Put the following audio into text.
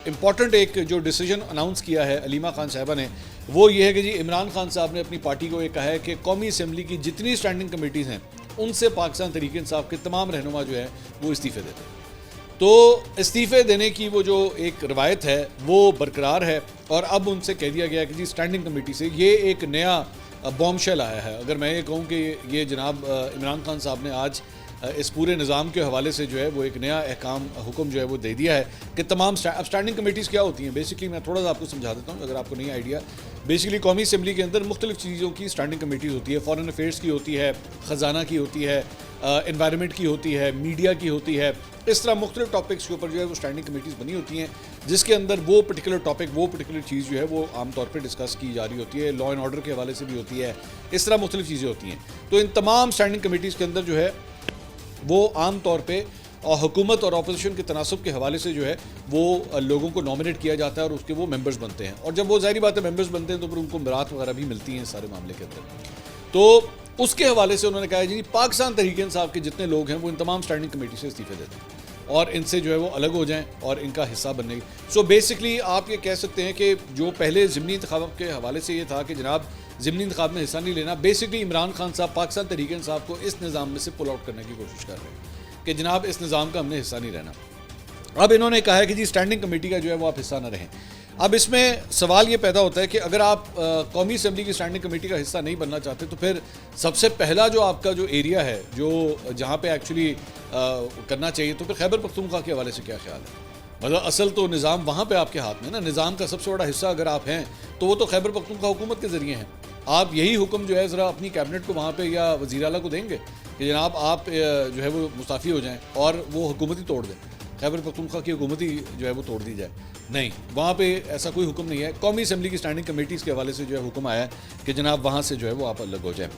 Important ایک جو decision announce کیا ہے علیمہ خان صاحبہ نے، وہ یہ ہے کہ جی عمران خان صاحب نے اپنی پارٹی کو یہ کہا ہے کہ قومی اسمبلی کی جتنی اسٹینڈنگ کمیٹیز ہیں ان سے پاکستان تحریک انصاف کے تمام رہنما جو ہے وہ استعفے دیتے ہیں۔ تو استعفے دینے کی وہ جو ایک روایت ہے وہ برقرار ہے، اور اب ان سے کہہ دیا گیا کہ جی اسٹینڈنگ کمیٹی سے یہ ایک نیا بوم شیل آیا ہے۔ اگر میں یہ کہوں کہ یہ جناب عمران خان صاحب نے آج اس پورے نظام کے حوالے سے جو ہے وہ ایک نیا حکم جو ہے وہ دے دیا ہے کہ تمام اسٹینڈنگ کمیٹیز کیا ہوتی ہیں۔ بیسکلی میں تھوڑا سا آپ کو سمجھا دیتا ہوں اگر آپ کو نہیں آئیڈیا۔ بیسکلی قومی اسمبلی کے اندر مختلف چیزوں کی اسٹینڈنگ کمیٹیز ہوتی ہے، فارن افیئرس کی ہوتی ہے، خزانہ کی ہوتی ہے، انوائرمنٹ کی ہوتی ہے، میڈیا کی ہوتی ہے، اس طرح مختلف ٹاپکس کے اوپر جو ہے وہ اسٹینڈنگ کمیٹیز بنی ہوتی ہیں جس کے اندر وہ پرٹیکولر ٹاپک، وہ پرٹیکولر چیز جو ہے وہ عام طور پہ ڈسکس کی جا رہی ہوتی ہے، لا اینڈ آرڈر کے حوالے سے بھی ہوتی ہے، اس طرح مختلف چیزیں ہوتی ہیں۔ تو ان تمام اسٹینڈنگ کمیٹیز کے اندر جو ہے وہ عام طور پہ حکومت اور اپوزیشن کے تناسب کے حوالے سے جو ہے وہ لوگوں کو نامنیٹ کیا جاتا ہے اور اس کے وہ ممبرز بنتے ہیں، اور جب وہ ظاہری بات ہے ممبرز بنتے ہیں تو پھر ان کو میراث وغیرہ بھی ملتی ہیں اس سارے معاملے کے اندر۔ تو اس کے حوالے سے انہوں نے کہا جی پاکستان تحریک انصاف کے جتنے لوگ ہیں وہ ان تمام اسٹینڈنگ کمیٹی سے استعفے دیتے ہیں اور ان سے جو ہے وہ الگ ہو جائیں اور ان کا حصہ بننے کی۔ سو بیسکلی آپ یہ کہہ سکتے ہیں کہ جو پہلے ضمنی انتخاب کے حوالے سے یہ تھا کہ جناب ضمنی انتخاب میں حصہ نہیں لینا، بیسکلی عمران خان صاحب پاکستان تحریک انصاف کو اس نظام میں سے پل آؤٹ کرنے کی کوشش کر رہے ہیں کہ جناب اس نظام کا ہم نے حصہ نہیں رہنا۔ اب انہوں نے کہا ہے کہ جی اسٹینڈنگ کمیٹی کا جو ہے وہ آپ حصہ نہ رہیں۔ اب اس میں سوال یہ پیدا ہوتا ہے کہ اگر آپ قومی اسمبلی کی اسٹینڈنگ کمیٹی کا حصہ نہیں بننا چاہتے تو پھر سب سے پہلا جو آپ کا جو ایریا ہے جو جہاں پہ ایکچولی کرنا چاہیے تو پھر خیبر پختونخوا کے حوالے سے کیا خیال ہے؟ مطلب اصل تو نظام وہاں پہ آپ کے ہاتھ میں نا، نظام کا سب سے بڑا حصہ اگر آپ ہیں تو وہ تو خیبر پختونخوا حکومت کے ذریعے ہیں۔ آپ یہی حکم جو ہے ذرا اپنی کیبنٹ کو وہاں پہ یا وزیر اعلیٰ کو دیں گے کہ جناب آپ جو ہے وہ مستعفی ہو جائیں اور وہ حکومت ہی توڑ دیں، خیبر پختونخوا کی حکومت ہی جو ہے وہ توڑ دی جائے؟ نہیں، وہاں پہ ایسا کوئی حکم نہیں ہے۔ قومی اسمبلی کی اسٹینڈنگ کمیٹیز کے حوالے سے جو ہے حکم آیا ہے کہ جناب وہاں سے جو ہے وہ آپ الگ ہو جائیں۔